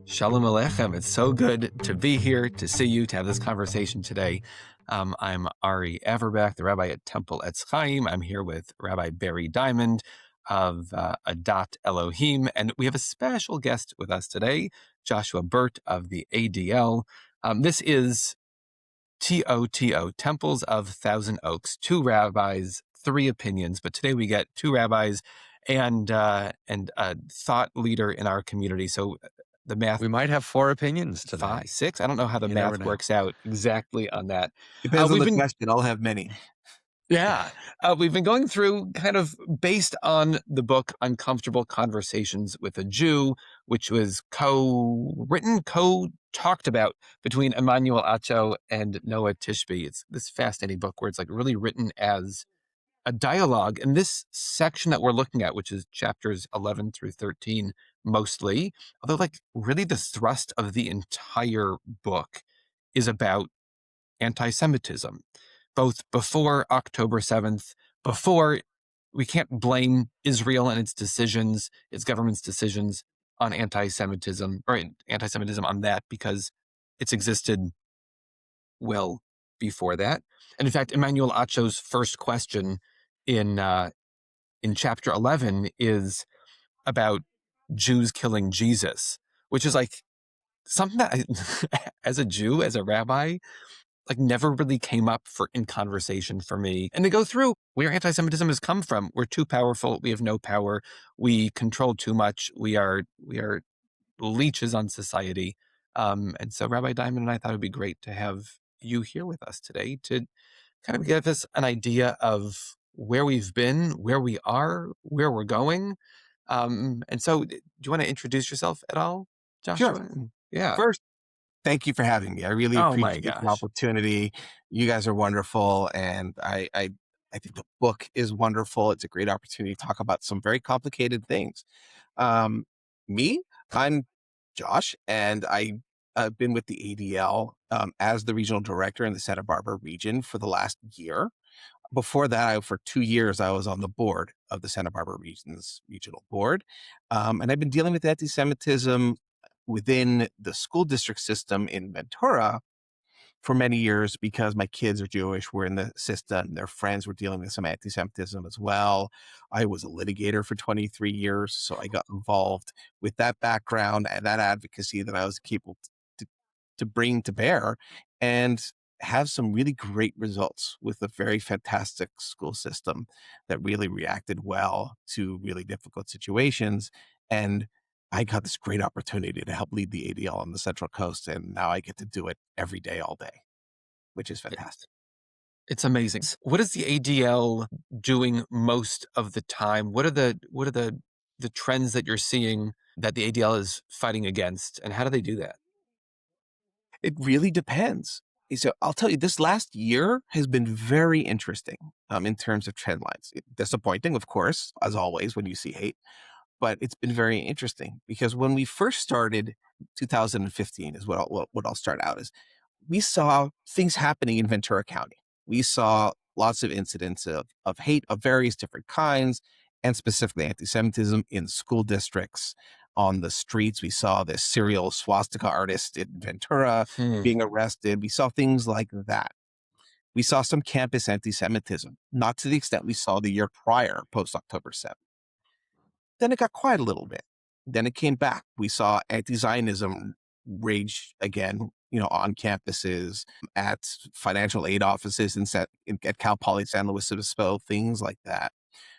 Shalom Aleichem. It's so good to be here, to see you, to have this conversation today. I'm Ari Averbeck, the rabbi at Temple Etz Chaim. I'm here with Rabbi Barry Diamond of Adat Elohim, and we have a special guest with us today, Joshua Burt of the ADL. This is TOTO, Temples of Thousand Oaks, two rabbis, three opinions, but today we get two rabbis and a thought leader in our community. So the math, we might have four opinions today. 5, 6. I don't know how the You never math know. works out exactly on that. Depends on the question. I'll have many. Yeah. We've been going through kind of based on the book Uncomfortable Conversations with a Jew, which was co-written, co-talked about between Emmanuel Acho and Noah Tishby. It's this fascinating book where it's like really written as a dialogue. And this section that we're looking at, which is chapters 11 through 13 mostly, although like really the thrust of the entire book is about anti-Semitism, both before October 7th, before we can't blame Israel and its decisions, its government's decisions on anti-Semitism, or anti-Semitism on that, because it's existed well before that. And in fact, Emmanuel Acho's first question in chapter 11 is about Jews killing Jesus, which is like something that I, as a Jew, as a rabbi, like never really came up in conversation for me. And to go through where anti-Semitism has come from. We're too powerful. We have no power. We control too much. We are leeches on society. And so Rabbi Diamond and I thought it would be great to have you here with us today to kind of give us an idea of where we've been, where we are, where we're going. And so do you want to introduce yourself at all, Joshua? Sure. Yeah. First, thank you for having me. I really appreciate the gosh. opportunity. You guys are wonderful. And I think the book is wonderful. It's a great opportunity to talk about some very complicated things. I'm Josh, and I've been with the ADL as the regional director in the Santa Barbara region for the last year. Before that, for 2 years, I was on the board of the Santa Barbara region's regional board. And I've been dealing with anti-Semitism within the school district system in Ventura for many years because my kids are Jewish, were in the system, their friends were dealing with some anti-Semitism as well. I was a litigator for 23 years, so I got involved with that background and that advocacy that I was capable to bring to bear and have some really great results with a very fantastic school system that really reacted well to really difficult situations. And I got this great opportunity to help lead the ADL on the Central Coast, and now I get to do it every day, all day, which is fantastic. It's amazing. What is the ADL doing most of the time? What are the trends that you're seeing that the ADL is fighting against, and how do they do that? It really depends. So I'll tell you, this last year has been very interesting in terms of trend lines. Disappointing, of course, as always, when you see hate. But it's been very interesting because when we first started, 2015 is what I'll start out as. We saw things happening in Ventura County. We saw lots of incidents of hate of various different kinds, and specifically anti-Semitism in school districts, on the streets. We saw this serial swastika artist in Ventura being arrested. We saw things like that. We saw some campus anti-Semitism, not to the extent we saw the year prior, post-October 7th. Then it got quiet a little bit. Then it came back. We saw anti-Zionism rage again, on campuses, at financial aid offices at Cal Poly San Luis Obispo, things like that.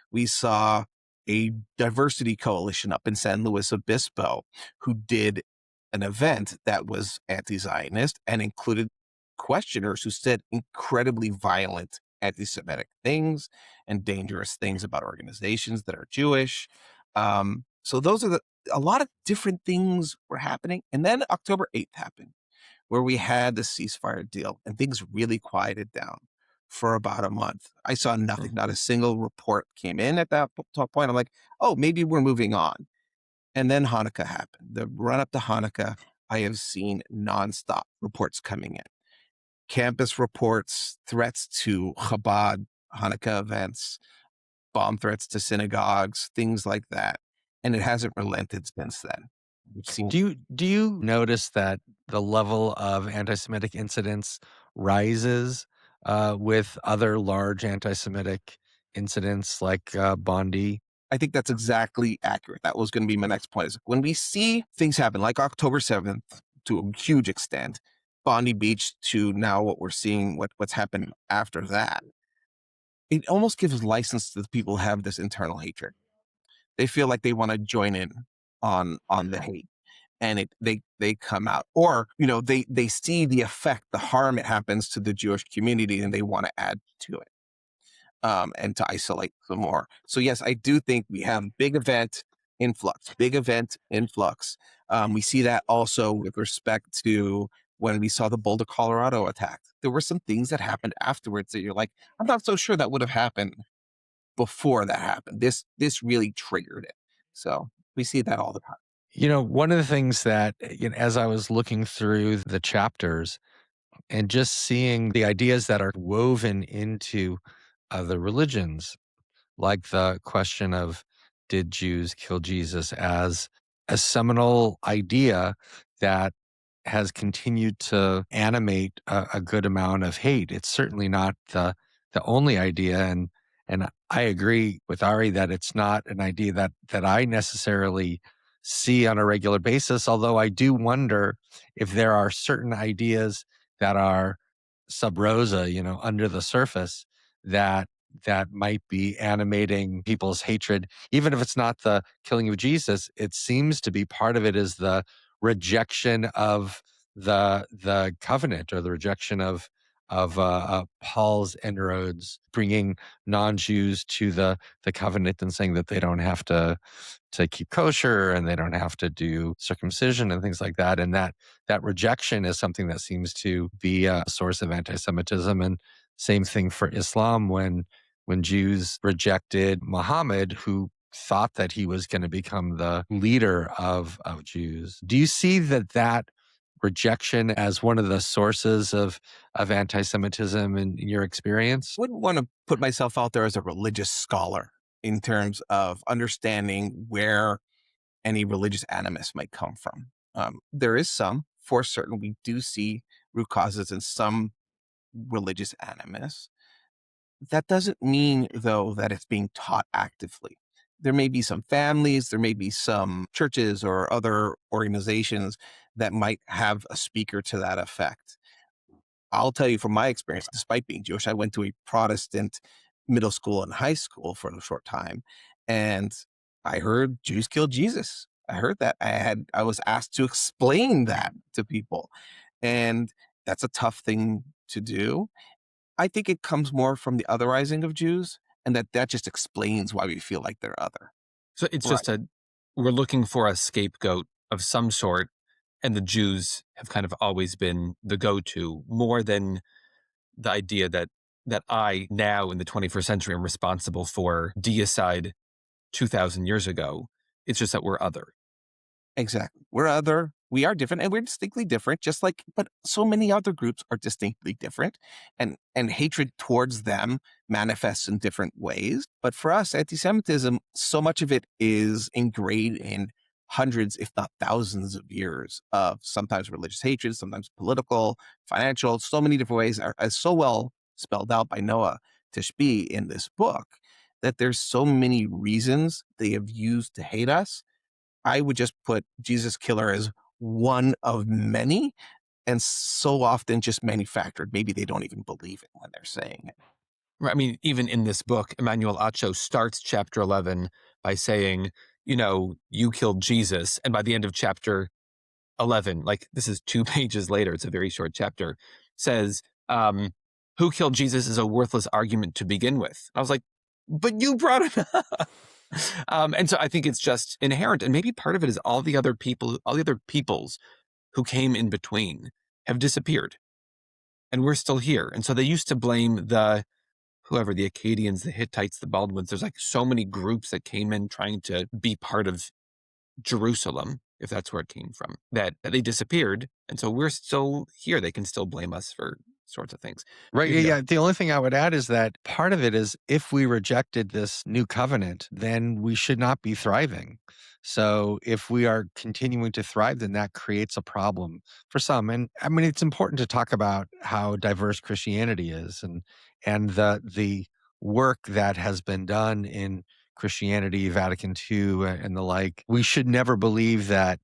We saw a diversity coalition up in San Luis Obispo who did an event that was anti-Zionist and included questioners who said incredibly violent anti-Semitic things and dangerous things about organizations that are Jewish. So those are a lot of different things were happening. And then October 8th happened, where we had the ceasefire deal and things really quieted down for about a month. I saw nothing, not a single report came in at that point. I'm like, oh, maybe we're moving on. And then Hanukkah happened. The run up to Hanukkah, I have seen nonstop reports coming in. Campus reports, threats to Chabad Hanukkah events, bomb threats to synagogues, things like that. And it hasn't relented since then. we've seen. Do you notice that the level of anti-Semitic incidents rises with other large anti-Semitic incidents like Bondi? I think that's exactly accurate. That was going to be my next point. Is when we see things happen, like October 7th, to a huge extent, Bondi Beach, to now what we're seeing, what's happened after that, it almost gives license to the people who have this internal hatred. They feel like they want to join in on the hate, and they come out, or they see the effect, the harm it happens to the Jewish community, and they want to add to it, and to isolate some more. So yes, I do think we have big event influx. We see that also with respect to when we saw the Boulder, Colorado attack. There were some things that happened afterwards that you're like, I'm not so sure that would have happened before that happened. This really triggered it. So we see that all the time. One of the things that, as I was looking through the chapters and just seeing the ideas that are woven into other religions, like the question of did Jews kill Jesus, as a seminal idea that has continued to animate a good amount of hate. It's certainly not the only idea, and I agree with Ari that it's not an idea that I necessarily see on a regular basis. Although I do wonder if there are certain ideas that are sub rosa, under the surface, that might be animating people's hatred, even if it's not the killing of Jesus. It seems to be part of it is the rejection of the covenant, or the rejection of Paul's inroads, bringing non-Jews to the covenant and saying that they don't have to keep kosher and they don't have to do circumcision and things like that. And that rejection is something that seems to be a source of anti-Semitism. And same thing for Islam, when Jews rejected Muhammad, who thought that he was going to become the leader of Jews. Do you see that rejection as one of the sources of anti-Semitism in your experience? Wouldn't want to put myself out there as a religious scholar in terms of understanding where any religious animus might come from. There is some, for certain, we do see root causes in some religious animus. That doesn't mean, though, that it's being taught actively. There may be some families, there may be some churches or other organizations that might have a speaker to that effect. I'll tell you from my experience, despite being Jewish, I went to a Protestant middle school and high school for a short time, and I heard Jews killed Jesus. I heard that. I was asked to explain that to people, and that's a tough thing to do. I think it comes more from the otherizing of Jews, and that just explains why we feel like they're other. So it's Right. just we're looking for a scapegoat of some sort, and the Jews have kind of always been the go-to, more than the idea that I, now in the 21st century, am responsible for deicide 2,000 years ago. It's just that we're other. Exactly. We're other. We are different, and we're distinctly different, just like, but so many other groups are distinctly different, and hatred towards them manifests in different ways. But for us, anti-Semitism, so much of it is ingrained in hundreds, if not thousands of years of sometimes religious hatred, sometimes political, financial, so many different ways are so well spelled out by Noah Tishby in this book, that there's so many reasons they have used to hate us. I would just put Jesus Killer as one of many, and so often just manufactured. Maybe they don't even believe it when they're saying it. Right. I mean, even in this book, Emmanuel Acho starts chapter 11 by saying, you killed Jesus. And by the end of chapter 11, like this is 2 pages later, it's a very short chapter, says, who killed Jesus is a worthless argument to begin with. I was like, but you brought it up. And so I think it's just inherent. And maybe part of it is all the other peoples who came in between have disappeared. And we're still here. And so they used to blame whoever, the Akkadians, the Hittites, the Baldwins. There's like so many groups that came in trying to be part of Jerusalem, if that's where it came from, that they disappeared. And so we're still here. They can still blame us for sorts of things. Right. Yeah, You know, yeah. The only thing I would add is that part of it is if we rejected this new covenant, then we should not be thriving. So if we are continuing to thrive, then that creates a problem for some. And I mean, it's important to talk about how diverse Christianity is and the work that has been done in Christianity, Vatican II, and the like. We should never believe that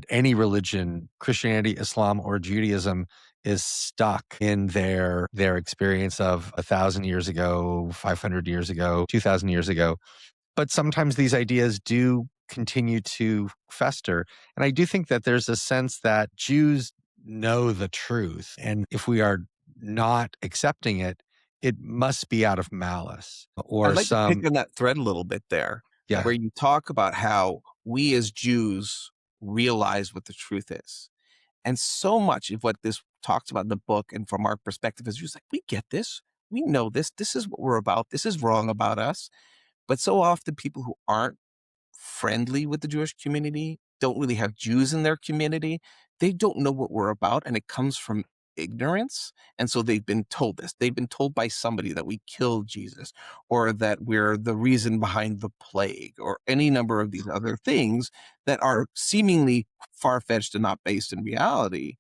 any religion, Christianity, Islam, or Judaism, is stuck in their experience of 1,000 years ago, 500 years ago, 2,000 years ago. But sometimes these ideas do continue to fester. And I do think that there's a sense that Jews know the truth. And if we are not accepting it, it must be out of malice I'd or like to pick some, on that thread a little bit there, yeah. where you talk about how we as Jews realize what the truth is. And so much of what this talks about in the book and from our perspective is just like, we get this. We know this. This is what we're about. This is wrong about us. But so often people who aren't friendly with the Jewish community, don't really have Jews in their community. They don't know what we're about, and it comes from ignorance. And so they've been told this. They've been told by somebody that we killed Jesus, or that we're the reason behind the plague, or any number of these other things that are seemingly far-fetched and not based in reality.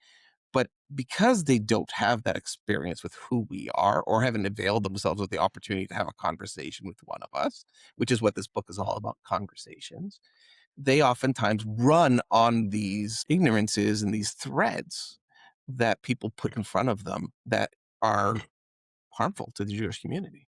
But because they don't have that experience with who we are, or haven't availed themselves of the opportunity to have a conversation with one of us, which is what this book is all about, conversations, they oftentimes run on these ignorances and these threads that people put in front of them that are harmful to the Jewish community.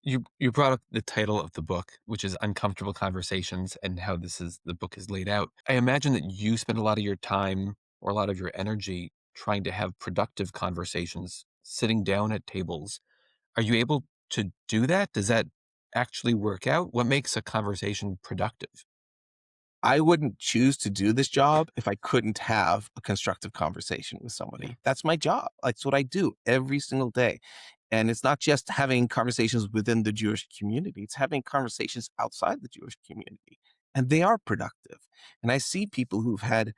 you brought up the title of the book, which is Uncomfortable Conversations, and how the book is laid out. I imagine that you spend a lot of your time or a lot of your energy trying to have productive conversations, sitting down at tables. Are you able to do that? Does that actually work out? What makes a conversation productive? I wouldn't choose to do this job if I couldn't have a constructive conversation with somebody. That's my job. That's what I do every single day. And it's not just having conversations within the Jewish community, it's having conversations outside the Jewish community. And they are productive. And I see people who've had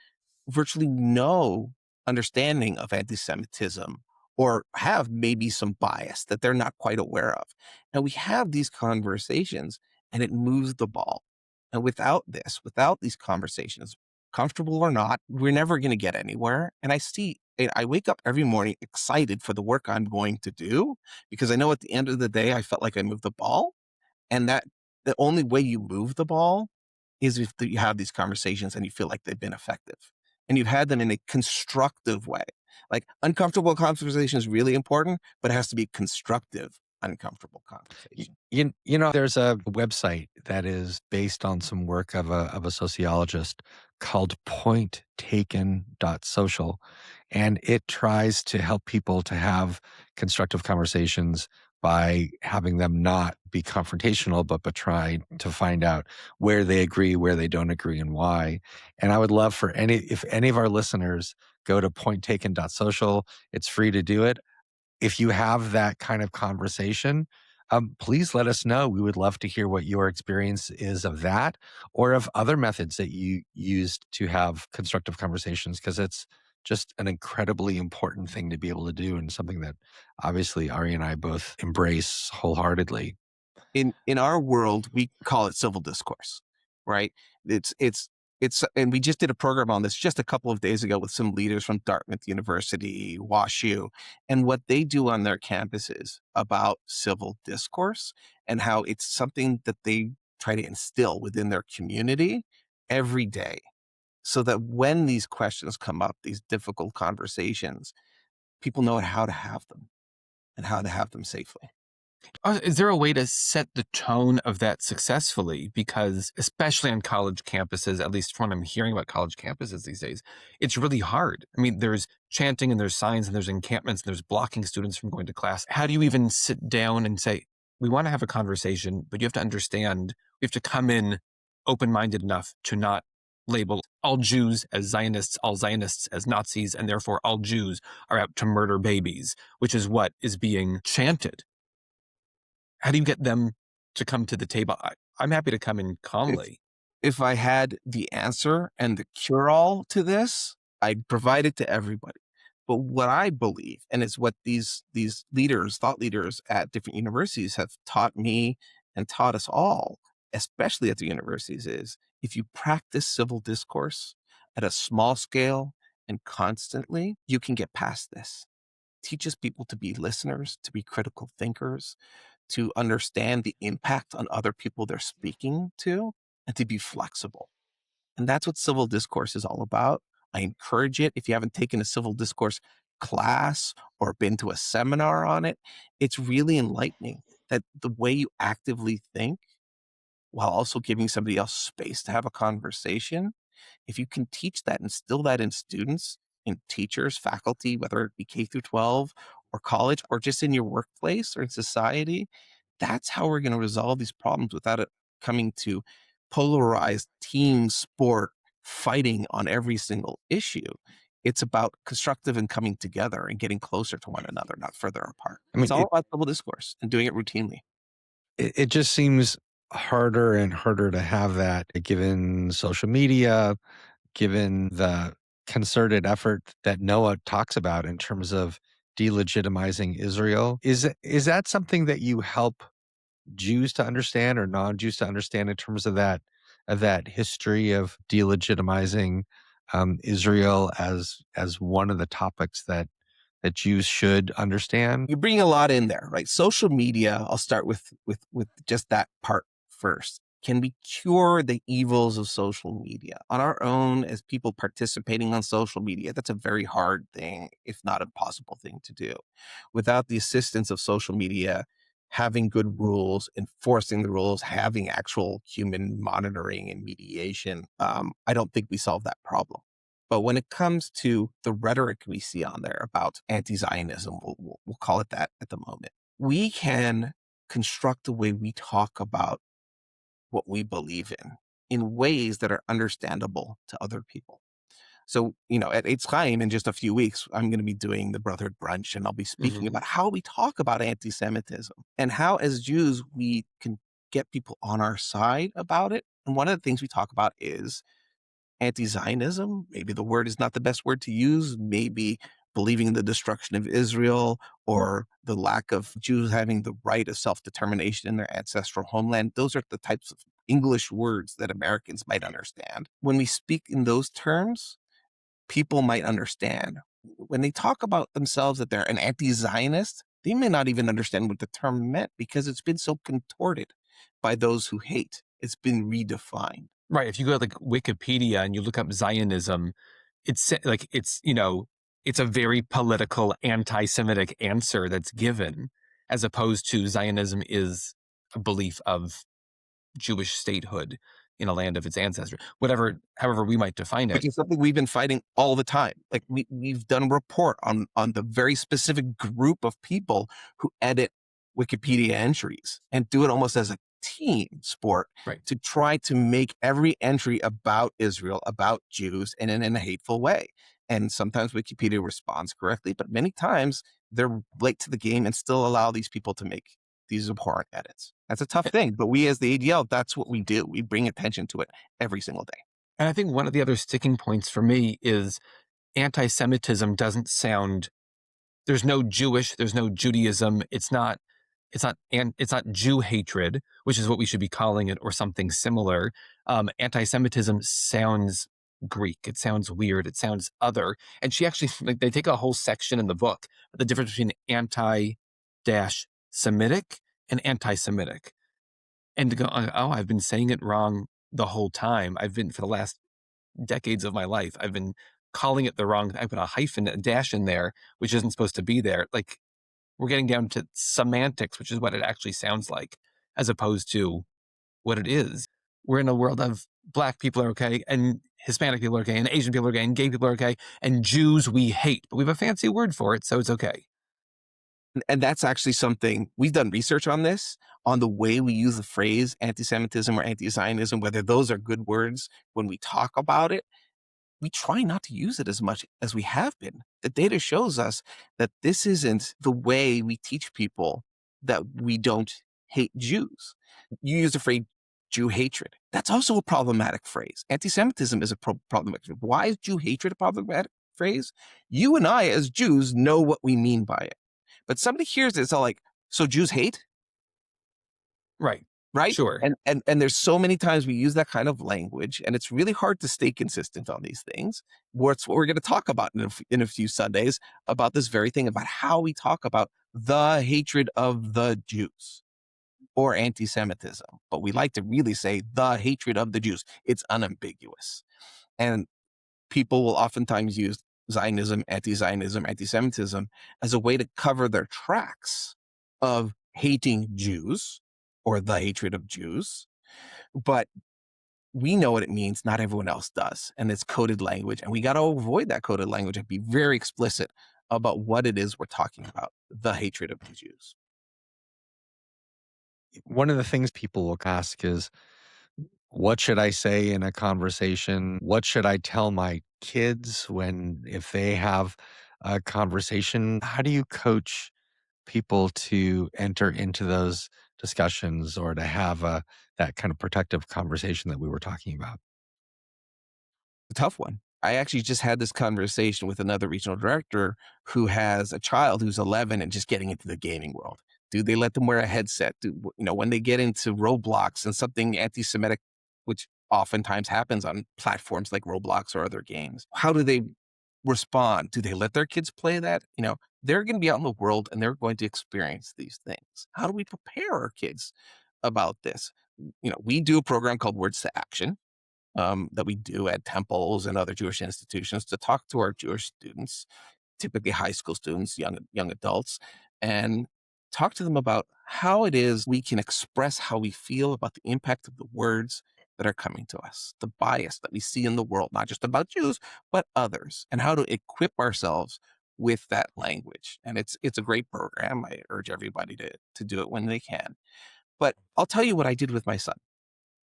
virtually no understanding of anti-Semitism, or have maybe some bias that they're not quite aware of. And we have these conversations, and it moves the ball. And without this, without these conversations, comfortable or not, we're never going to get anywhere. And I wake up every morning excited for the work I'm going to do, because I know at the end of the day, I felt like I moved the ball. And that the only way you move the ball is if you have these conversations and you feel like they've been effective and you've had them in a constructive way. Like, uncomfortable conversation is really important, but it has to be constructive, uncomfortable conversation. There's a website that is based on some work of a sociologist called pointtaken.social, and it tries to help people to have constructive conversations by having them not be confrontational, but try to find out where they agree, where they don't agree, and why. And I would love for if any of our listeners go to pointtaken.social, it's free to do it. If you have that kind of conversation, please let us know. We would love to hear what your experience is of that, or of other methods that you used to have constructive conversations, because it's just an incredibly important thing to be able to do, and something that obviously Ari and I both embrace wholeheartedly. In our world, we call it civil discourse, right? It's it's and we just did a program on this just a couple of days ago with some leaders from Dartmouth University, WashU, and what they do on their campuses about civil discourse, and how it's something that they try to instill within their community every day, so that when these questions come up, these difficult conversations, people know how to have them and how to have them safely. Is there a way to set the tone of that successfully? Because especially on college campuses, at least from what I'm hearing about college campuses these days, it's really hard. I mean, there's chanting and there's signs and there's encampments and there's blocking students from going to class. How do you even sit down and say, we want to have a conversation, but you have to understand, we have to come in open-minded enough to not label all Jews as Zionists, all Zionists as Nazis, and therefore all Jews are out to murder babies, which is what is being chanted. How do you get them to come to the table? I'm happy to come in If calmly. if I had the answer and the cure all to this, I'd provide it to everybody. But what I believe, and it's what these leaders, thought leaders at different universities have taught me and taught us all, especially at the universities, is if you practice civil discourse at a small scale and constantly, you can get past this. Teaches people to be listeners, to be critical thinkers, to understand the impact on other people they're speaking to, and to be flexible. And that's what civil discourse is all about. I encourage it. If you haven't taken a civil discourse class or been to a seminar on it, it's really enlightening that the way you actively think while also giving somebody else space to have a conversation, if you can teach that, instill that in students, in teachers, faculty, whether it be K through 12 or college or just in your workplace or in society, that's how we're going to resolve these problems without it coming to polarized team sport fighting on every single issue. It's about constructive and coming together and getting closer to one another, not further apart. I mean, It's all about civil discourse and doing it routinely. it just seems harder and harder to have that given social media, given the concerted effort that Noah talks about in terms of delegitimizing Israel. Is that something that you help Jews to understand or non-Jews to understand in terms of that history of delegitimizing Israel as one of the topics that Jews should understand? You bring a lot in there, right? Social media, I'll start with just that part first. Can we cure the evils of social media on our own as people participating on social media? That's a very hard thing, if not impossible thing to do. Without the assistance of social media, having good rules, enforcing the rules, having actual human monitoring and mediation, I don't think we solve that problem. But when it comes to the rhetoric we see on there about anti-Zionism, we'll call it that at the moment, we can construct the way we talk about what we believe in ways that are understandable to other people. So, at Eitz Chaim in just a few weeks, I'm going to be doing the Brotherhood Brunch, and I'll be speaking about how we talk about anti-Semitism and how, as Jews, we can get people on our side about it. And one of the things we talk about is anti-Zionism. Maybe the word is not the best word to use. Maybe believing in the destruction of Israel or the lack of Jews having the right of self-determination in their ancestral homeland. Those are the types of English words that Americans might understand. When we speak in those terms, people might understand. When they talk about themselves that they're an anti-Zionist, they may not even understand what the term meant because it's been so contorted by those who hate. It's been redefined. Right. If you go to like Wikipedia and you look up Zionism, it's a very political anti-Semitic answer that's given, as opposed to Zionism is a belief of Jewish statehood in a land of its ancestors, however we might define Which it. is something we've been fighting all the time. Like we've done a report on the very specific group of people who edit Wikipedia entries and do it almost as a team sport Right. to try to make every entry about Israel, about Jews, and in a hateful way. And sometimes Wikipedia responds correctly, but many times they're late to the game and still allow these people to make these abhorrent edits. That's a tough thing, but we as the ADL, that's what we do. We bring attention to it every single day. And I think one of the other sticking points for me is anti-Semitism doesn't sound, there's no Jewish, there's no Judaism. It's not Jew hatred, which is what we should be calling it, or something similar. Anti-Semitism sounds Greek. It sounds weird. It sounds other. And she actually, like, they take a whole section in the book, the difference between anti-Semitic and anti-Semitic. And to go, oh, I've been saying it wrong the whole time. For the last decades of my life, I've been calling it the wrong. I put a hyphen, a dash in there, which isn't supposed to be there. Like, we're getting down to semantics, which is what it actually sounds like, as opposed to what it is. We're in a world of Black people are okay, and Hispanic people are okay, and Asian people are okay, and gay people are okay, and Jews we hate. But we have a fancy word for it, so it's okay. And that's actually something we've done research on this, on the way we use the phrase anti-Semitism or anti-Zionism, whether those are good words when we talk about it. We try not to use it as much as we have been. The data shows us that this isn't the way we teach people that we don't hate Jews. You use the phrase Jew hatred. That's also a problematic phrase. Anti-Semitism is a problematic phrase. Why is Jew hatred a problematic phrase, you and I as Jews know what we mean by it. But somebody hears it, it's all like, so Jews hate? Right. Right? Sure. And there's so many times we use that kind of language, and it's really hard to stay consistent on these things. What's what we're going to talk about in a few Sundays about this very thing, about how we talk about the hatred of the Jews or anti-Semitism. But we like to really say the hatred of the Jews. It's unambiguous. And people will oftentimes use Zionism, anti-Semitism as a way to cover their tracks of hating Jews or the hatred of Jews. But we know what it means. Not everyone else does. And it's coded language. And we got to avoid that coded language and be very explicit about what it is we're talking about, the hatred of the Jews. One of the things people will ask is, what should I say in a conversation? What should I tell my kids if they have a conversation? How do you coach people to enter into those discussions or to have that kind of protective conversation that we were talking about? A tough one. I actually just had this conversation with another regional director who has a child who's 11 and just getting into the gaming world. Do they let them wear a headset? When they get into Roblox and something anti-Semitic, which oftentimes happens on platforms like Roblox or other games, how do they respond? Do they let their kids play that? They're going to be out in the world and they're going to experience these things. How do we prepare our kids about this? We do a program called Words to Action, that we do at temples and other Jewish institutions to talk to our Jewish students, typically high school students, young adults, and talk to them about how it is we can express how we feel about the impact of the words that are coming to us, the bias that we see in the world, not just about Jews, but others, and how to equip ourselves with that language. And it's a great program. I urge everybody to do it when they can. But I'll tell you what I did with my son.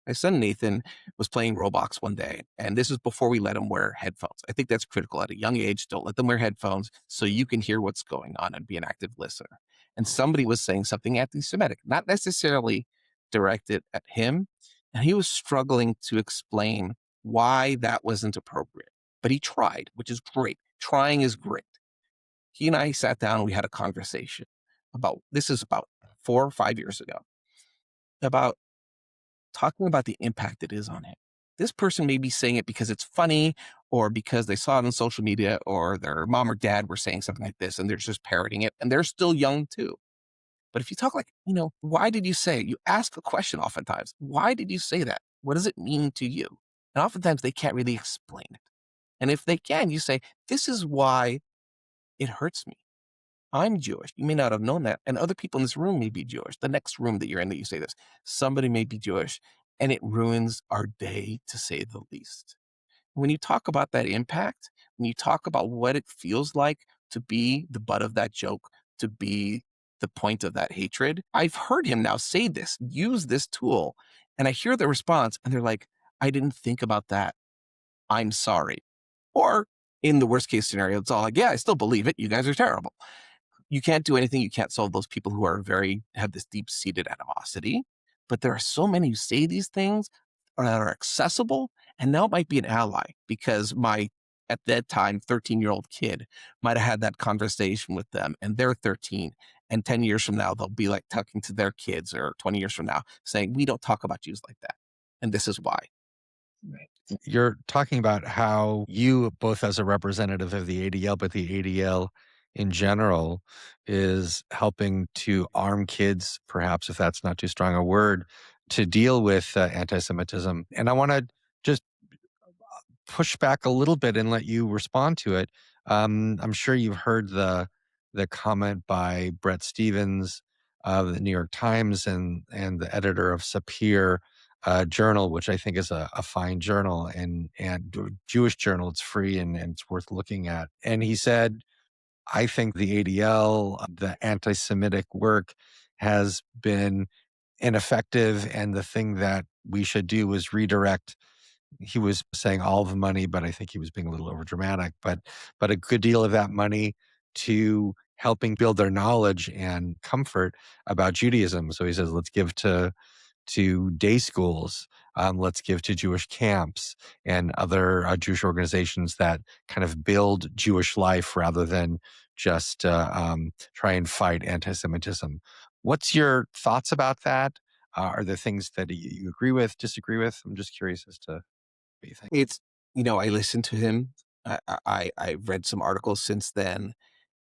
My son Nathan was playing Roblox one day, and this is before we let him wear headphones. I think that's critical at a young age. Don't let them wear headphones so you can hear what's going on and be an active listener. And somebody was saying something anti-Semitic, not necessarily directed at him, and he was struggling to explain why that wasn't appropriate. But he tried, which is great. Trying is great. He and I sat down and we had a conversation this is about 4 or 5 years ago, about talking about the impact it is on him. This person may be saying it because it's funny or because they saw it on social media or their mom or dad were saying something like this and they're just parroting it and they're still young too. But if you talk like, why did you say it? You ask a question oftentimes. Why did you say that? What does it mean to you? And oftentimes they can't really explain it. And if they can, you say, this is why it hurts me. I'm Jewish. You may not have known that. And other people in this room may be Jewish. The next room that you're in that you say this, somebody may be Jewish, and it ruins our day, to say the least. When you talk about that impact, when you talk about what it feels like to be the butt of that joke, to be the point of that hatred, I've heard him now say this, use this tool, and I hear the response, and they're like, I didn't think about that. I'm sorry. Or in the worst case scenario, it's all like, yeah, I still believe it. You guys are terrible. You can't do anything. You can't solve those people who have this deep-seated animosity. But there are so many who say these things that are accessible, and now it might be an ally because my, at that time, 13-year-old kid might have had that conversation with them, and they're 13. And 10 years from now, they'll be like talking to their kids, or 20 years from now saying, we don't talk about Jews like that. And this is why. You're talking about how you, both as a representative of the ADL, but the ADL in general, is helping to arm kids, perhaps, if that's not too strong a word, to deal with anti-Semitism. And I want to just push back a little bit and let you respond to it. I'm sure you've heard the comment by Brett Stevens of the New York Times and the editor of Sapir Journal, which I think is a fine journal and Jewish journal. It's free and it's worth looking at. And he said, I think the ADL, the anti-Semitic work, has been ineffective, and the thing that we should do is redirect. He was saying all the money, but I think he was being a little overdramatic, but a good deal of that money to helping build their knowledge and comfort about Judaism. So he says, let's give to day schools. let's give to Jewish camps and other Jewish organizations that kind of build Jewish life rather than just try and fight anti-Semitism. What's your thoughts about that? Are there things that you agree with, disagree with? I'm just curious as to what you think. It's, I listened to him. I've read some articles since then,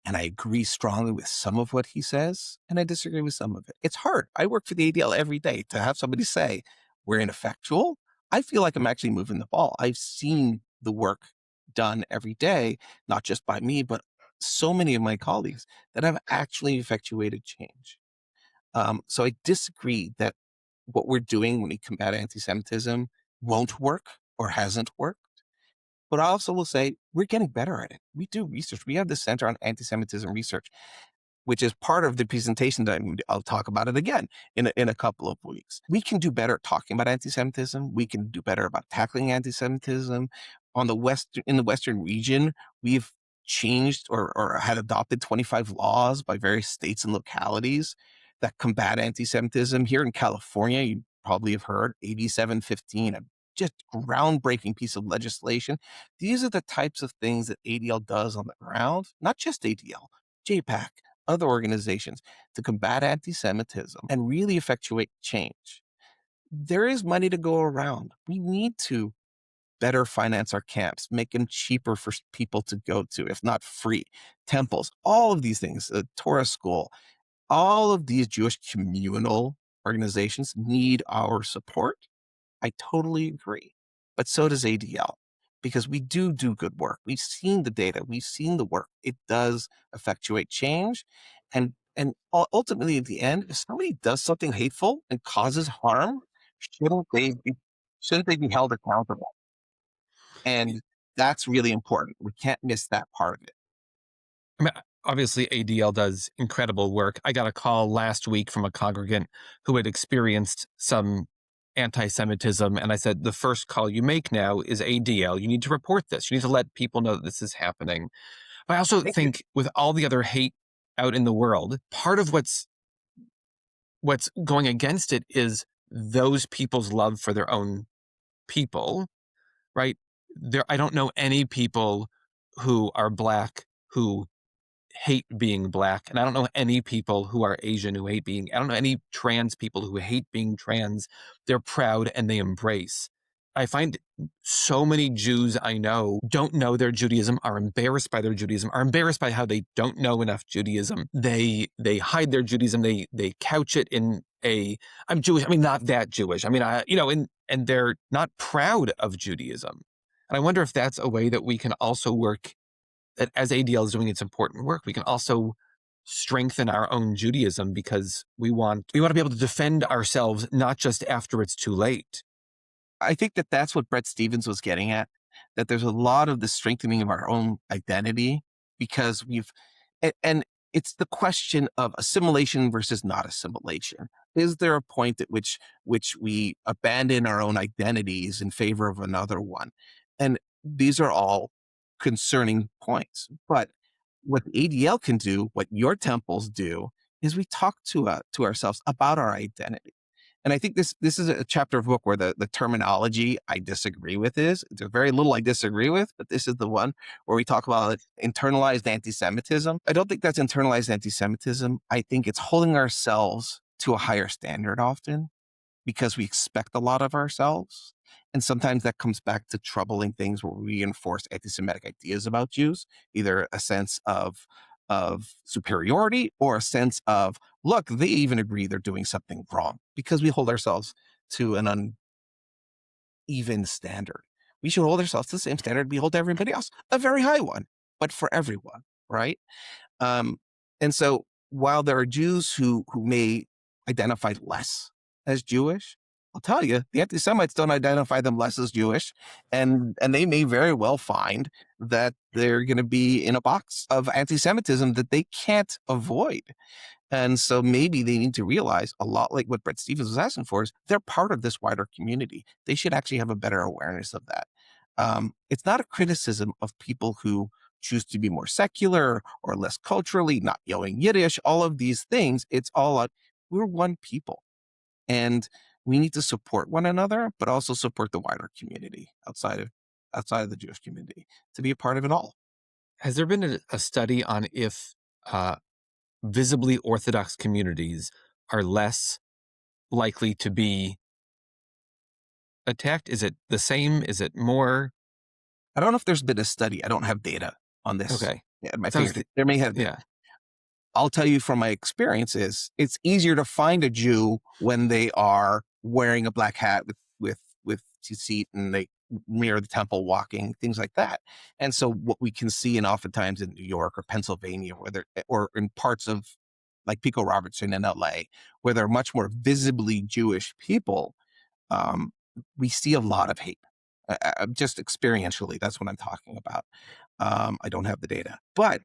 and I agree strongly with some of what he says, and I disagree with some of it. It's hard. I work for the ADL every day. To have somebody say we're ineffectual, I feel like I'm actually moving the ball. I've seen the work done every day, not just by me, but so many of my colleagues that have actually effectuated change. So I disagree that what we're doing when we combat anti-Semitism won't work or hasn't worked. But I also will say we're getting better at it. We do research. We have the Center on Anti-Semitism Research, which is part of the presentation that I'll talk about it again in a couple of weeks. We can do better at talking about anti-Semitism. We can do better about tackling anti-Semitism. In the Western region, we've changed or had adopted 25 laws by various states and localities that combat anti-Semitism. Here in California, you probably have heard AB 715, a just groundbreaking piece of legislation. These are the types of things that ADL does on the ground, not just ADL, JPAC, other organizations, to combat anti-Semitism and really effectuate change. There is money to go around. We need to better finance our camps, make them cheaper for people to go to, if not free. Temples, all of these things, Torah school, all of these Jewish communal organizations need our support. I totally agree. But so does ADL, because we do good work. We've seen the data. We've seen the work. It does effectuate change. Ultimately, at the end, if somebody does something hateful and causes harm, shouldn't they be, shouldn't they be held accountable? And that's really important. We can't miss that part of it. I mean, obviously, ADL does incredible work. I got a call last week from a congregant who had experienced some anti-Semitism, and I said, the first call you make now is ADL. You need to report this. You need to let people know that this is happening. But I also Thank you. think with all the other hate out in the world, part of what's going against it is those people's love for their own people, right? I don't know any people who are Black who hate being Black, and I don't know any people who are Asian who hate being, I don't know any trans people who hate being trans. They're proud and they embrace. I find so many Jews I know don't know their Judaism, are embarrassed by their Judaism, are embarrassed by how they don't know enough Judaism. They hide their Judaism. They couch it in I'm Jewish. I mean, not that Jewish. I mean, and they're not proud of Judaism. And I wonder if that's a way that we can also work, that as ADL is doing its important work, we can also strengthen our own Judaism, because we want to be able to defend ourselves, not just after it's too late. I think that that's what Brett Stevens was getting at, that there's a lot of the strengthening of our own identity because and it's the question of assimilation versus not assimilation. Is there a point at which we abandon our own identities in favor of another one? And these are all concerning points. But what ADL can do, what your temples do, is we talk to ourselves about our identity. And I think this is a chapter of book where the terminology I disagree with is. There's very little I disagree with, but this is the one where we talk about internalized anti-Semitism. I don't think that's internalized anti-Semitism. I think it's holding ourselves to a higher standard often because we expect a lot of ourselves. And sometimes that comes back to troubling things where we reinforce anti-Semitic ideas about Jews, either a sense of superiority or a sense of, look, they even agree they're doing something wrong, because we hold ourselves to an uneven standard. We should hold ourselves to the same standard we hold everybody else, a very high one, but for everyone, right? And so while there are Jews who may identify less as Jewish, I'll tell you, the anti-Semites don't identify them less as Jewish, and they may very well find that they're going to be in a box of anti-Semitism that they can't avoid. And so maybe they need to realize, a lot like what Brett Stevens was asking for, is they're part of this wider community. They should actually have a better awareness of that. It's not a criticism of people who choose to be more secular or less culturally, not knowing Yiddish, all of these things. It's all we're one people. And we need to support one another, but also support the wider community outside of the Jewish community to be a part of it all. Has there been a study on if uh, visibly Orthodox communities are less likely to be attacked? Is it the same? Is it more? I don't know if there's been a study. I don't have data on this Okay. at my So I was fingertips. There may have been. yeah. I'll tell you from my experiences, it's easier to find a Jew when they are wearing a black hat with tzitzit and they near the temple walking, things like that. And so what we can see, and oftentimes in New York or Pennsylvania, or in parts of like Pico Robertson in LA, where they're much more visibly Jewish people, um, we see a lot of hate. Just experientially, that's what I'm talking about. I don't have the data, but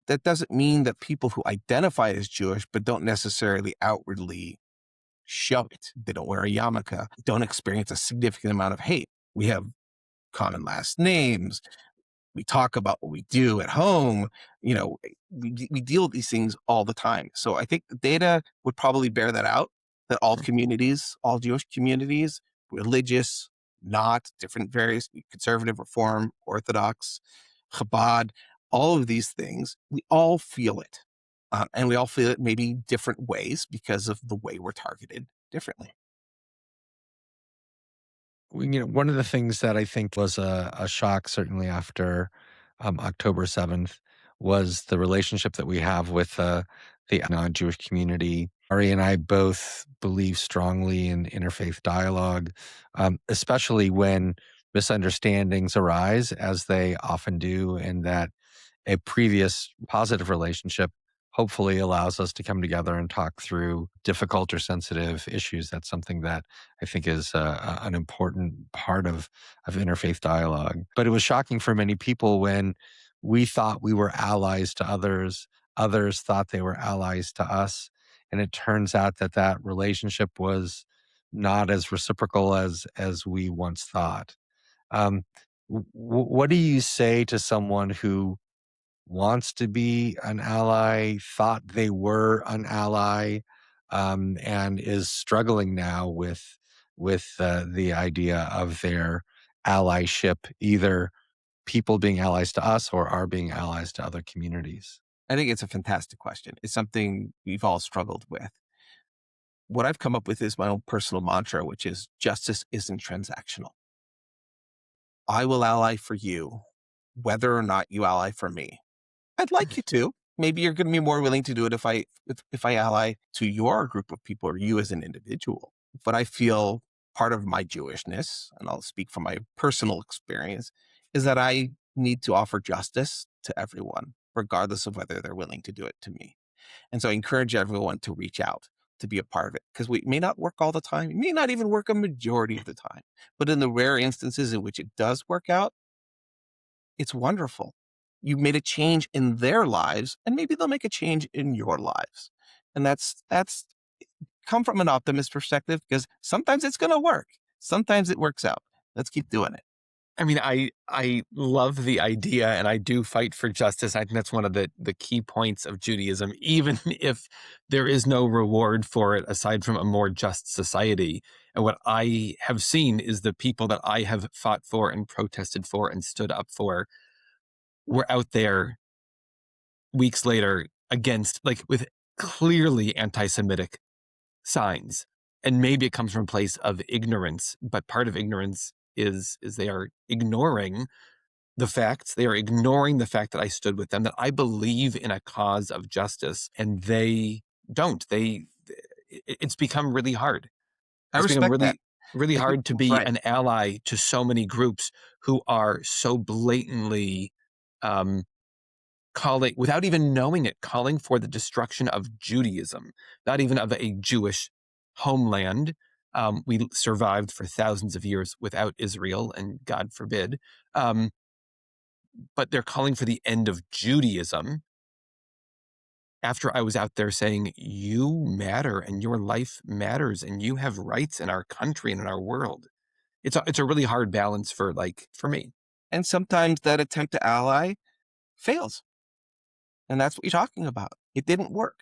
that doesn't mean that people who identify as Jewish but don't necessarily outwardly show it, they don't wear a yarmulke, don't experience a significant amount of hate. We have common last names. We talk about what we do at home. You know, we deal with these things all the time. So I think the data would probably bear that out, that all communities, all Jewish communities, religious, not different, various conservative, reform, Orthodox, Chabad, all of these things, we all feel it. And we all feel it maybe different ways because of the way we're targeted differently. One of the things that I think was a shock, certainly after October 7th, was the relationship that we have with the non-Jewish community. Ari and I both believe strongly in interfaith dialogue, especially when misunderstandings arise, as they often do, and that a previous positive relationship hopefully allows us to come together and talk through difficult or sensitive issues. That's something that I think is an important part of interfaith dialogue. But it was shocking for many people when we thought we were allies to others, others thought they were allies to us. And it turns out that that relationship was not as reciprocal as we once thought. Um, what do you say to someone who wants to be an ally, thought they were an ally, and is struggling now with the idea of their allyship, either people being allies to us or are being allies to other communities? I think it's a fantastic question. It's something we've all struggled with. What I've come up with is my own personal mantra, which is justice isn't transactional. I will ally for you, whether or not you ally for me. I'd like you to. Maybe you're going to be more willing to do it if I ally to your group of people or you as an individual. But I feel part of my Jewishness, and I'll speak from my personal experience, is that I need to offer justice to everyone, regardless of whether they're willing to do it to me. And so I encourage everyone to reach out to be a part of it, because we may not work all the time. It may not even work a majority of the time. But in the rare instances in which it does work out, it's wonderful. You made a change in their lives, and maybe they'll make a change in your lives. And that's come from an optimist perspective, because sometimes it's going to work. Sometimes it works out. Let's keep doing it. I mean, I love the idea, and I do fight for justice. I think that's one of the key points of Judaism, even if there is no reward for it aside from a more just society. And what I have seen is the people that I have fought for and protested for and stood up for were out there weeks later against, like, with clearly anti-Semitic signs. And maybe it comes from a place of ignorance, but part of ignorance is they are ignoring the facts. They are ignoring the fact that I stood with them, that I believe in a cause of justice, and they don't. It's become really hard. I It's become respect that. really I think hard to that's be right. an ally to so many groups who are so blatantly um, calling, without even knowing it, calling for the destruction of Judaism, not even of a Jewish homeland. We survived for thousands of years without Israel, and God forbid. But they're calling for the end of Judaism after I was out there saying, you matter and your life matters and you have rights in our country and in our world. It's a really hard balance for me. And sometimes that attempt to ally fails. And that's what you're talking about. It didn't work.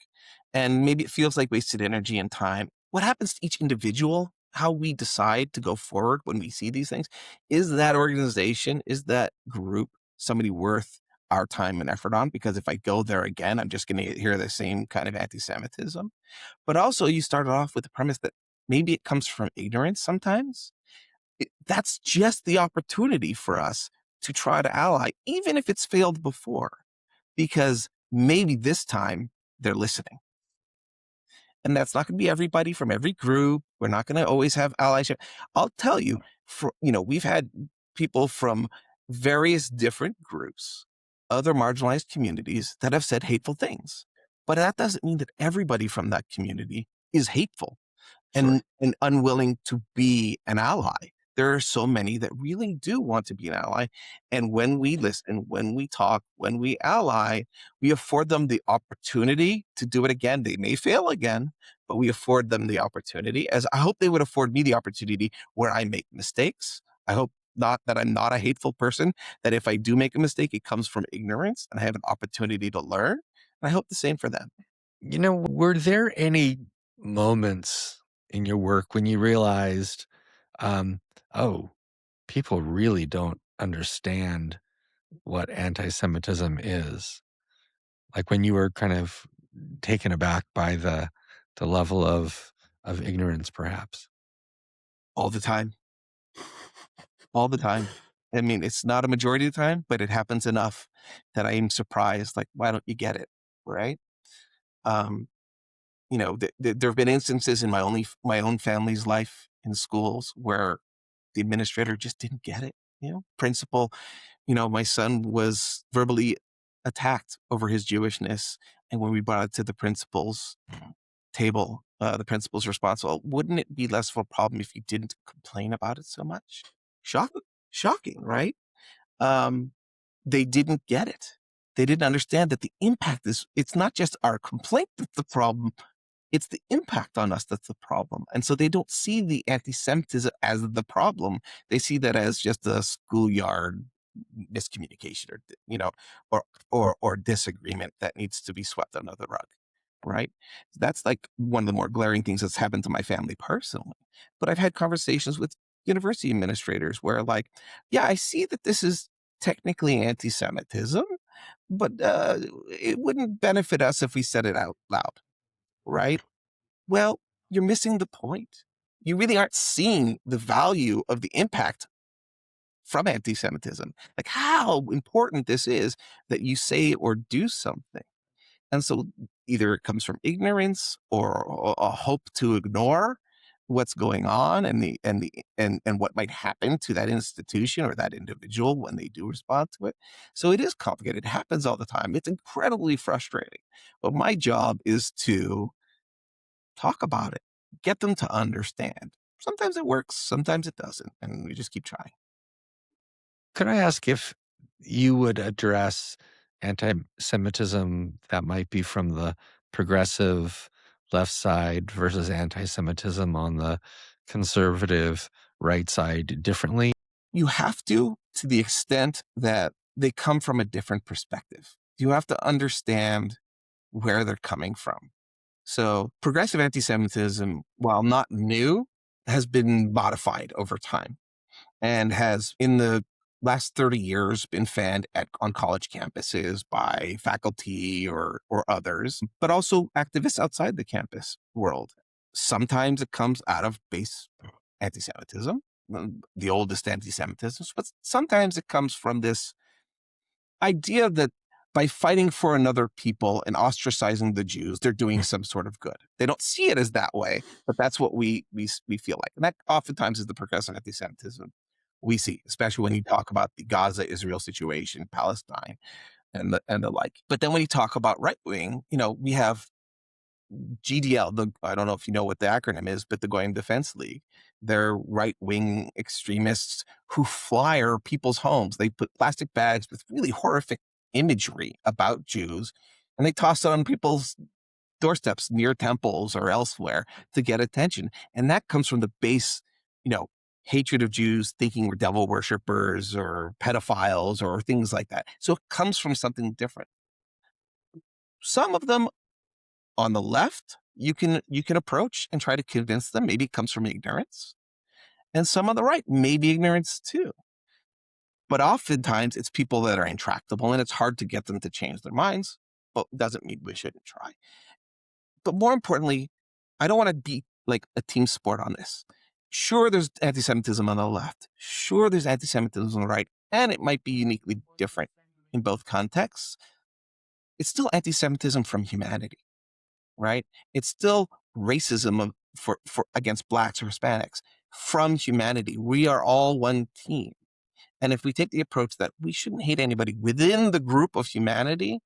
And maybe it feels like wasted energy and time. what happens to each individual, how we decide to go forward when we see these things, is that organization, is that group somebody worth our time and effort on? Because if I go there again, I'm just going to hear the same kind of anti-Semitism. But also, you started off with the premise that maybe it comes from ignorance sometimes. That's just the opportunity for us to try to ally, even if it's failed before, because maybe this time they're listening. And that's not going to be everybody from every group. We're not going to always have allyship. I'll tell you, we've had people from various different groups, other marginalized communities that have said hateful things. But that doesn't mean that everybody from that community is hateful Sure. and unwilling to be an ally. There are so many that really do want to be an ally. And when we listen, when we talk, when we ally, we afford them the opportunity to do it again. They may fail again, but we afford them the opportunity, as I hope they would afford me the opportunity where I make mistakes. I hope not that I'm not a hateful person, that if I do make a mistake, it comes from ignorance and I have an opportunity to learn. And I hope the same for them. Were there any moments in your work when you realized, oh, people really don't understand what anti-Semitism is? Like when you were kind of taken aback by the level of ignorance, perhaps? All the time. All the time. I mean, it's not a majority of the time, but it happens enough that I am surprised. Like, why don't you get it? Right. Um, there have been instances in my own family's life in schools where the administrator just didn't get it. Principal, my son was verbally attacked over his Jewishness. And when we brought it to the principal's table, the principal's response, well, wouldn't it be less of a problem if you didn't complain about it so much? Shocking, shocking, right? Um, they didn't get it. They didn't understand that the impact it's not just our complaint that's the problem, it's the impact on us that's the problem. And so they don't see the anti-Semitism as the problem. They see that as just a schoolyard miscommunication or disagreement that needs to be swept under the rug. Right. That's like one of the more glaring things that's happened to my family personally. But I've had conversations with university administrators where, like, yeah, I see that this is technically anti-Semitism, but it wouldn't benefit us if we said it out loud. Right. Well, you're missing the point. You really aren't seeing the value of the impact from anti-Semitism, like how important this is that you say or do something. And so either it comes from ignorance or a hope to ignore what's going on and what might happen to that institution or that individual when they do respond to it. So it is complicated. It happens all the time. It's incredibly frustrating. But my job is to talk about it, get them to understand. Sometimes it works, sometimes it doesn't, and we just keep trying. Could I ask if you would address anti-Semitism that might be from the progressive left side versus anti-Semitism on the conservative right side differently? You have to the extent that they come from a different perspective. You have to understand where they're coming from. So progressive anti-Semitism, while not new, has been modified over time and has, in the last 30 years, been fanned on college campuses by faculty or others, but also activists outside the campus world. Sometimes it comes out of base anti-Semitism, the oldest anti-Semitism, but sometimes it comes from this idea that by fighting for another people and ostracizing the Jews, they're doing some sort of good. They don't see it as that way, but that's what we feel like. And that oftentimes is the progressive anti-Semitism we see, especially when you talk about the Gaza-Israel situation, Palestine, and the like. But then when you talk about right wing, we have GDL. I don't know if you know what the acronym is, but the Goyim Defense League. They're right wing extremists who flyer people's homes. They put plastic bags with really horrific imagery about Jews, and they toss it on people's doorsteps near temples or elsewhere to get attention. And that comes from the base, hatred of Jews, thinking we're devil worshippers or pedophiles or things like that. So it comes from something different. Some of them on the left you can approach and try to convince them. Maybe it comes from ignorance, and some on the right, maybe ignorance too. But oftentimes it's people that are intractable, and it's hard to get them to change their minds, but doesn't mean we shouldn't try. But more importantly, I don't want to be like a team sport on this. Sure, there's anti-Semitism on the left. Sure, there's anti-Semitism on the right, and it might be uniquely different in both contexts. It's still anti-Semitism from humanity, right? It's still racism for against blacks or Hispanics from humanity. We are all one team. And if we take the approach that we shouldn't hate anybody within the group of humanity,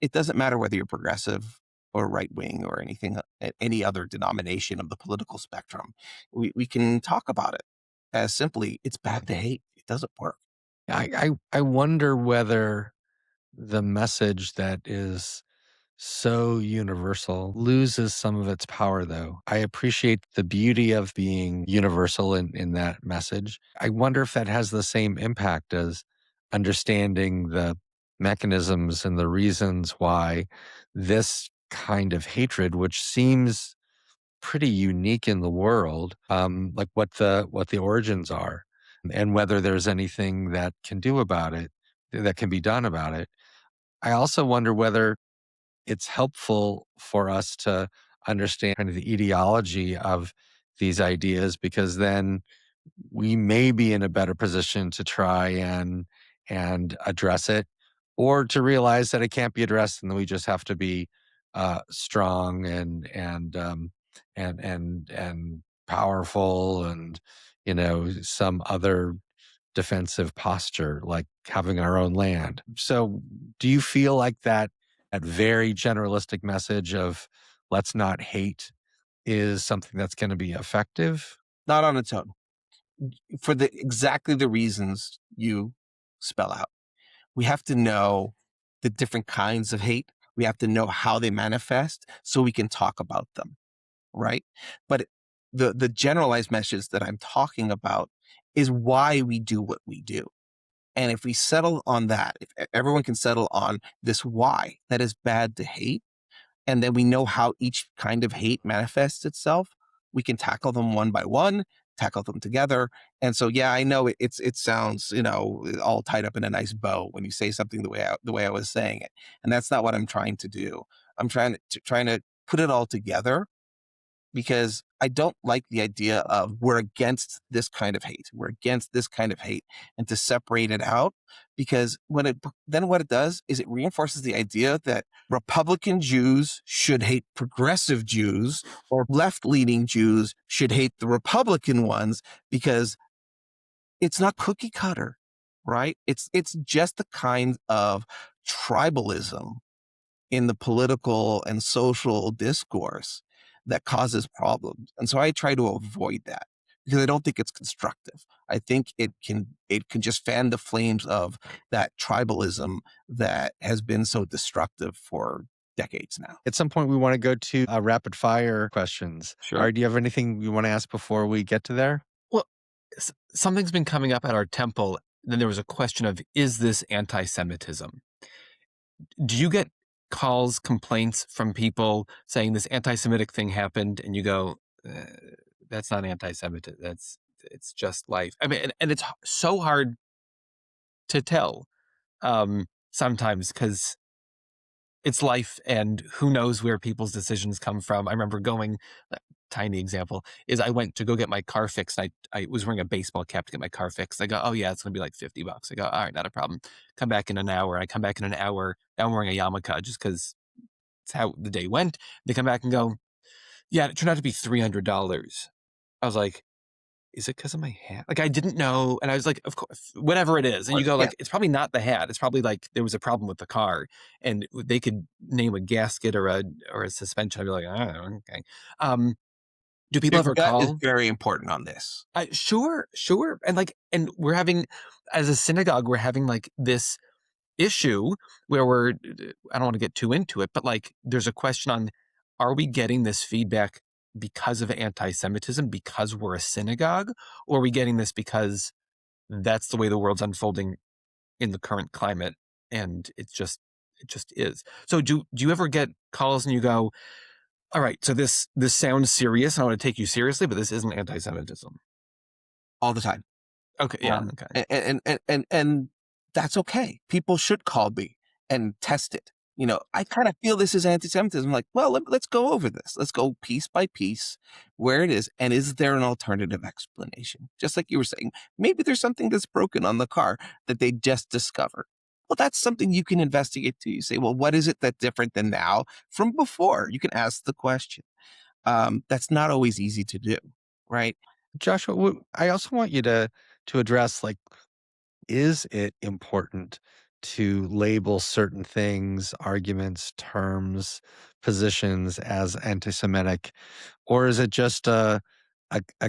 it doesn't matter whether you're progressive or right wing or anything, any other denomination of the political spectrum. We can talk about it as simply, it's bad to hate. It doesn't work. I wonder whether the message that is so universal loses some of its power, though. I appreciate the beauty of being universal in that message. I wonder if that has the same impact as understanding the mechanisms and the reasons why this kind of hatred, which seems pretty unique in the world, like what the origins are, and whether there's anything that can do about it, that can be done about it. I also wonder whether it's helpful for us to understand kind of the etiology of these ideas, because then we may be in a better position to try and address it, or to realize that it can't be addressed and that we just have to be strong and powerful, and some other defensive posture, like having our own land. So do you feel like that very generalistic message of let's not hate is something that's going to be effective? Not on its own, for exactly the reasons you spell out. We have to know the different kinds of hate. We have to know how they manifest so we can talk about them, right? But the generalized message that I'm talking about is why we do what we do. And if we settle on that, if everyone can settle on this why, that is bad to hate, and then we know how each kind of hate manifests itself, we can tackle them one by one, tackle them together. And so, yeah, I know it sounds, all tied up in a nice bow when you say something the way I was saying it, and that's not what I'm trying to do. I'm trying to put it all together, because I don't like the idea of we're against this kind of hate. We're against this kind of hate, and to separate it out, because what it does is it reinforces the idea that Republican Jews should hate progressive Jews, or left-leaning Jews should hate the Republican ones, because it's not cookie cutter, right? It's just the kind of tribalism in the political and social discourse that causes problems. And so I try to avoid that, because I don't think it's constructive. I think it can just fan the flames of that tribalism that has been so destructive for decades now. At some point, we want to go to rapid fire questions. Sure. All right, do you have anything you want to ask before we get to there? Well, something's been coming up at our temple. Then there was a question of, is this anti-Semitism? Do you get calls, complaints from people saying this anti-Semitic thing happened, and you go, that's not anti-Semitism. It's just life. I mean, and it's so hard to tell sometimes, because it's life, and who knows where people's decisions come from. I remember going, tiny example is I went to go get my car fixed. I was wearing a baseball cap to get my car fixed. I go, oh yeah, it's going to be like $50. I go, all right, not a problem. Come back in an hour. I come back in an hour. Now I'm wearing a yarmulke just because it's how the day went. They come back and go, yeah, it turned out to be $300. I was like, is it because of my hat? Like, I didn't know. And I was like, of course, whatever it is. And you go like, it's probably not the hat. It's probably like there was a problem with the car, and they could name a gasket or a suspension. I'd be like, oh, okay. Do people ever Gut is call? very important on this. Sure. And we're having, as a synagogue, we're having like this issue where I don't want to get too into it, but like there's a question on, are we getting this feedback because of anti-Semitism, because we're a synagogue, or are we getting this because that's the way the world's unfolding in the current climate, and it just is. So do you ever get calls and you go, All right. So this sounds serious. I want to take you seriously, but this isn't anti-Semitism. all the time. Okay. Yeah. Okay. And that's okay. People should call me and test it. I kind of feel this is anti-Semitism. Like, well, let's go over this. Let's go piece by piece where it is. And is there an alternative explanation? Just like you were saying, maybe there's something that's broken on the car that they just discovered. Well, that's something you can investigate too. You say, well, what is it that's different than now from before? You can ask the question. That's not always easy to do, right? Joshua, I also want you to address, like, is it important to label certain things, arguments, terms, positions as anti-Semitic, or is it just a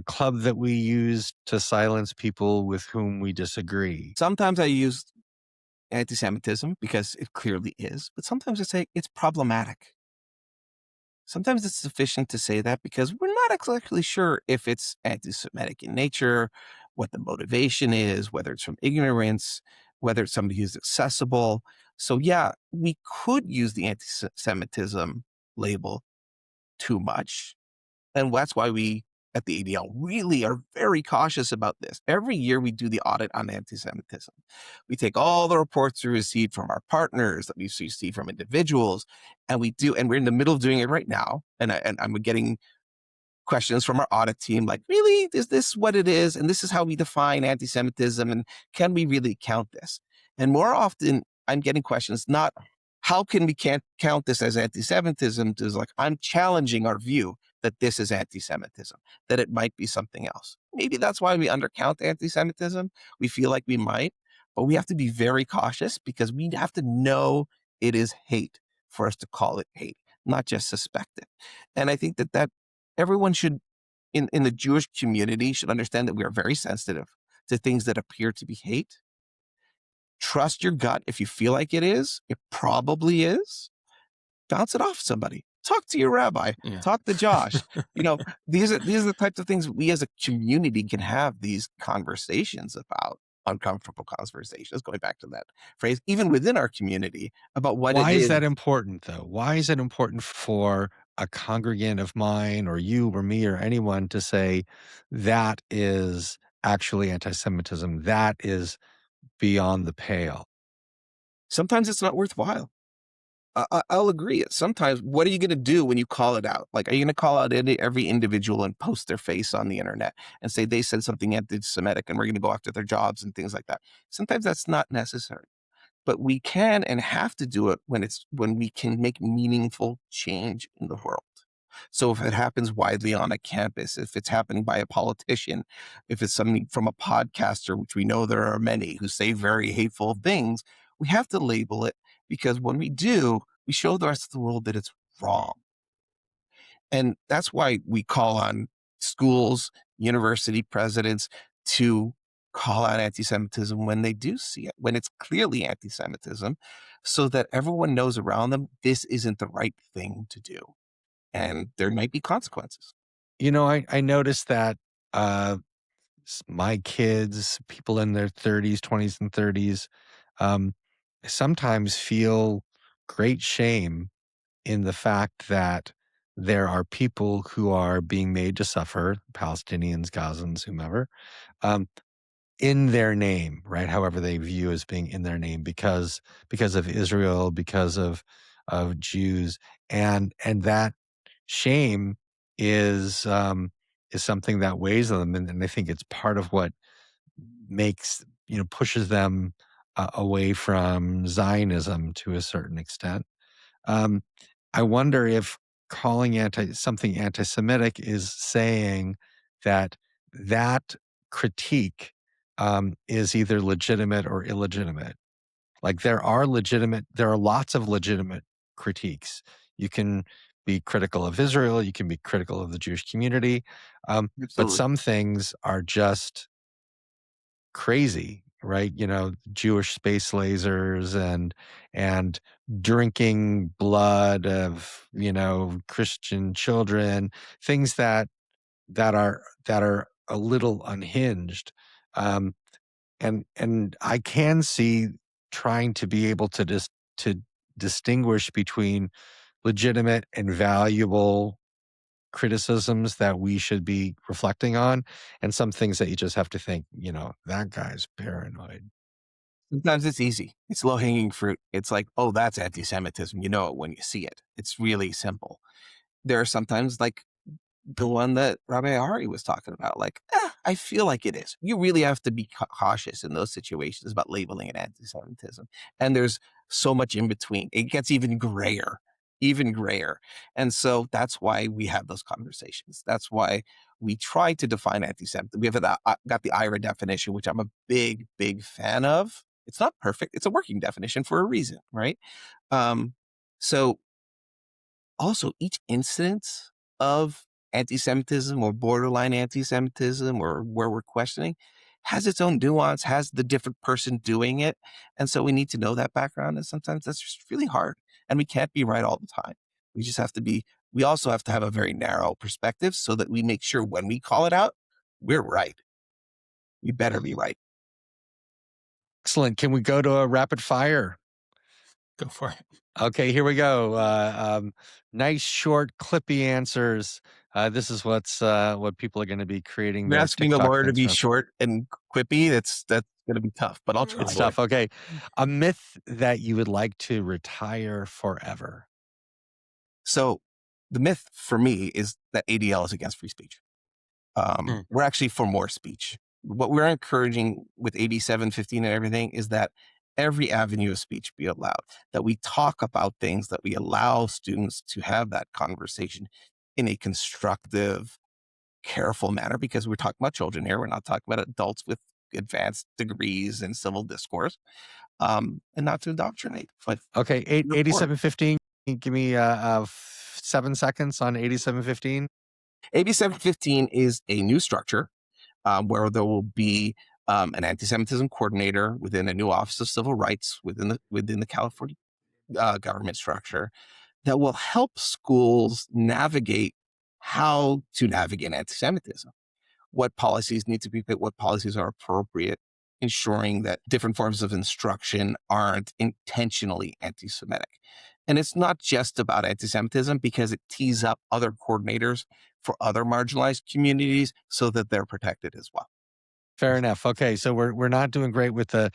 club that we use to silence people with whom we disagree? Sometimes I use anti-Semitism because it clearly is, but sometimes I say it's problematic. Sometimes it's sufficient to say that because we're not exactly sure if it's anti-Semitic in nature, what the motivation is, whether it's from ignorance, whether it's somebody who's accessible. So yeah, we could use the anti-Semitism label too much. And that's why we at the ADL really are very cautious about this. Every year we do the audit on anti-Semitism. We take all the reports we receive from our partners that we receive from individuals, and we're in the middle of doing it right now. And I'm getting questions from our audit team like, really, is this what it is? And this is how we define anti-Semitism. And can we really count this? And more often, I'm getting questions, not how can we can't count this as anti-Semitism, is like, I'm challenging our view that this is anti-Semitism, that it might be something else. Maybe that's why we undercount anti-Semitism. We feel like we might, but we have to be very cautious because we have to know it is hate for us to call it hate, not just suspect it. And I think that everyone should, in the Jewish community, should understand that we are very sensitive to things that appear to be hate. Trust your gut. If you feel like it probably is. Bounce it off somebody. Talk to your rabbi. Yeah. Talk to Josh. These are the types of things we as a community can have these conversations about, uncomfortable conversations, going back to that phrase, even within our community, about what Why it is is. that important, though? Why is it important for a congregant of mine or you or me or anyone to say that is actually anti-Semitism, that is beyond the pale? Sometimes it's not worthwhile. I'll agree. Sometimes, what are you going to do when you call it out? Like, are you going to call out every individual and post their face on the internet and say they said something anti-Semitic and we're going to go after their jobs and things like that? Sometimes that's not necessary, but we can and have to do it when we can make meaningful change in the world. So if it happens widely on a campus, if it's happening by a politician, if it's something from a podcaster, which we know there are many who say very hateful things, we have to label it, because when we do, we show the rest of the world that it's wrong. And that's why we call on schools, university presidents to call out anti-Semitism when they do see it, when it's clearly anti-Semitism, so that everyone knows around them this isn't the right thing to do. And there might be consequences. I noticed that my kids, people in their 30s, 20s, and 30s, um, sometimes feel great shame in the fact that there are people who are being made to suffer, Palestinians, Gazans, whomever, um, in their name, right? However they view as being in their name because of Israel, because of Jews, and that shame is something that weighs on them, and I think it's part of what pushes them away from Zionism to a certain extent. Um, I wonder if calling something anti-Semitic is saying that critique is either legitimate or illegitimate. Like there are lots of legitimate critiques. You can be critical of Israel, you can be critical of the Jewish community, but Absolutely. some things are just crazy, right? Jewish space lasers and drinking blood of, Christian children, things that are a little unhinged. Um, and I can see trying to be able to to distinguish between legitimate and valuable criticisms that we should be reflecting on, and some things that you just have to think, that guy's paranoid. Sometimes it's easy. It's low hanging fruit. It's like, oh, that's anti-Semitism. You know it when you see it. It's really simple. There are sometimes like the one that Rabbi Ari was talking about, like, I feel like it is. You really have to be cautious in those situations about labeling it anti-Semitism. And there's so much in between. It gets even grayer, even grayer. And so that's why we have those conversations. That's why we try to define anti-Semitism. We have got the IRA definition, which I'm a big, big fan of. It's not perfect. It's a working definition for a reason, right? So also each instance of anti-Semitism or borderline anti-Semitism or where we're questioning has its own nuance, has the different person doing it. And so we need to know that background. And sometimes that's just really hard. And we can't be right all the time. We also have to have a very narrow perspective so that we make sure when we call it out, we're right. We better be right. Excellent. Can we go to a rapid fire? Go for it. Okay, here we go. Nice, short, clippy answers. This is what people are going to be creating. You're Their asking the TikTok lawyer to be things from. short and quippy. That's going to be tough, but I'll try. It's tough. Okay. A myth that you would like to retire forever. So the myth for me is that ADL is against free speech. We're actually for more speech. What we're encouraging with AB 715 and everything is that every avenue of speech be allowed, that we talk about things, that we allow students to have that conversation in a constructive, careful manner, because we're talking about children here. We're not talking about adults with advanced degrees in civil discourse, and not to indoctrinate. But okay, 8715. Give me 7 seconds on 8715. AB 715 is a new structure where there will be an anti-Semitism coordinator within a new Office of Civil Rights within the California government structure that will help schools navigate how to navigate anti-Semitism, what policies need to be picked, what policies are appropriate, ensuring that different forms of instruction aren't intentionally anti-Semitic. And it's not just about anti-Semitism, because it tees up other coordinators for other marginalized communities so that they're protected as well. Fair enough. Okay, so we're not doing great with the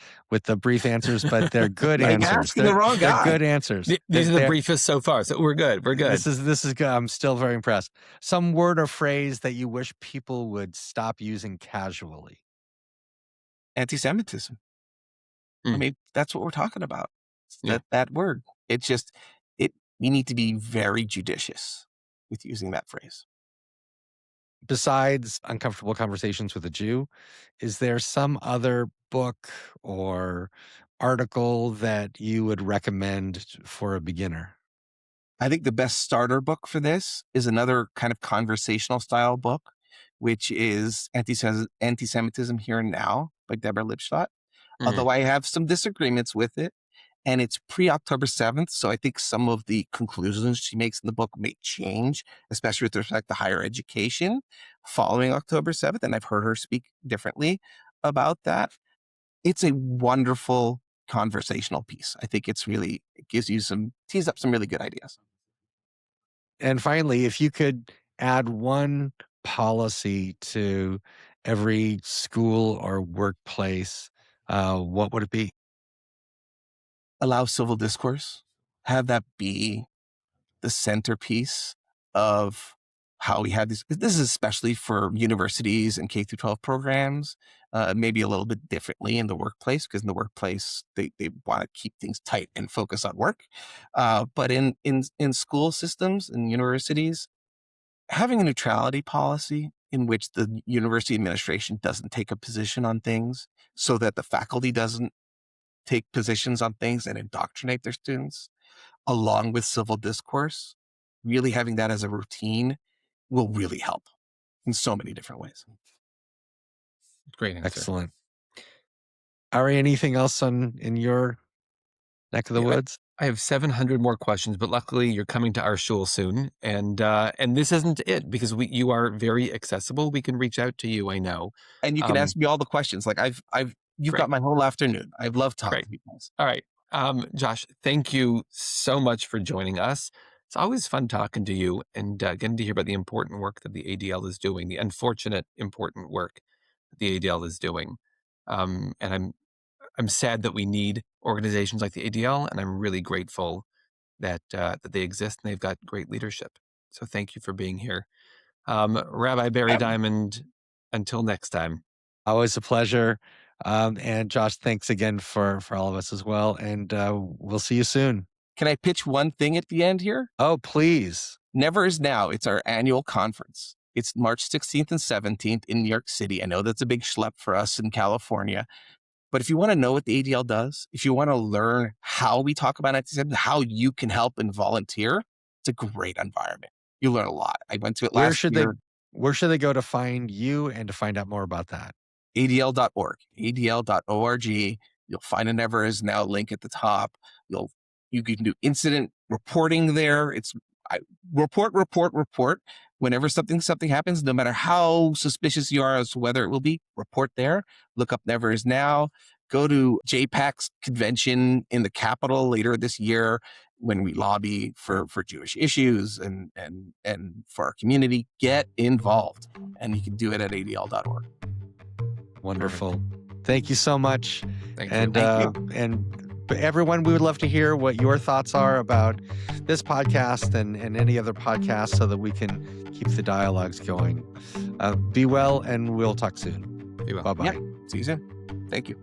brief answers, but they're good Like answers. asking the wrong guy. They're good answers. These are the briefest so far, so we're good. We're good. This is good. I'm still very impressed. Some word or phrase that you wish people would stop using casually. Anti-Semitism. I mean, that's what we're talking about. That word. We need to be very judicious with using that phrase. Besides Uncomfortable Conversations with a Jew, is there some other book or article that you would recommend for a beginner? I think the best starter book for this is another kind of conversational style book, which is Anti-Semitism Here and Now by Deborah Lipstadt. Although I have some disagreements with it, and it's pre-October 7th, so I think some of the conclusions she makes in the book may change, especially with respect to higher education following October 7th, and I've heard her speak differently about that. It's a wonderful conversational piece. I think it tees up some really good ideas. And finally, if you could add one policy to every school or workplace, what would it be? Allow civil discourse. Have that be the centerpiece of how we have this. This is especially for universities and K through 12 programs, maybe a little bit differently in the workplace, because in the workplace, they want to keep things tight and focus on work. But in school systems and universities, having a neutrality policy in which the university administration doesn't take a position on things, so that the faculty doesn't take positions on things and indoctrinate their students, along with civil discourse, really having that as a routine will really help in so many different ways. Great answer. Excellent. Ari, anything else in your neck of the woods? I have 700 more questions, but luckily you're coming to our shul soon, and this isn't it, because you are very accessible. We can reach out to you. I know, and you can ask me all the questions. Like you've got my whole afternoon. I've loved talking to you guys. All right, Josh, thank you so much for joining us. It's always fun talking to you and getting to hear about the important work that the ADL is doing, the unfortunate important work that the ADL is doing. And I'm sad that we need organizations like the ADL, and I'm really grateful that that they exist and they've got great leadership. So thank you for being here. Rabbi Barry Diamond, until next time. Always a pleasure. And Josh, thanks again for all of us as well. And we'll see you soon. Can I pitch one thing at the end here? Oh, please. Never is Now. It's our annual conference. It's March 16th and 17th in New York City. I know that's a big schlep for us in California. But if you want to know what the ADL does, if you want to learn how we talk about anti-Semitism, how you can help and volunteer, it's a great environment. You learn a lot. I went to it last year. Where should they go to find you and to find out more about that? ADL.org, ADL.org. You'll find a Never Is Now link at the top. You can do incident reporting there. It's report. Whenever something happens, no matter how suspicious you are as to whether it will be, report there. Look up Never Is Now. Go to JPAC's convention in the Capitol later this year when we lobby for Jewish issues and for our community. Get involved, and you can do it at ADL.org. Wonderful. Thank you so much. Thank and you. And everyone, we would love to hear what your thoughts are about this podcast and any other podcast so that we can keep the dialogues going. Be well, and we'll talk soon. Be well. Bye-bye. Yeah. See you soon. Thank you.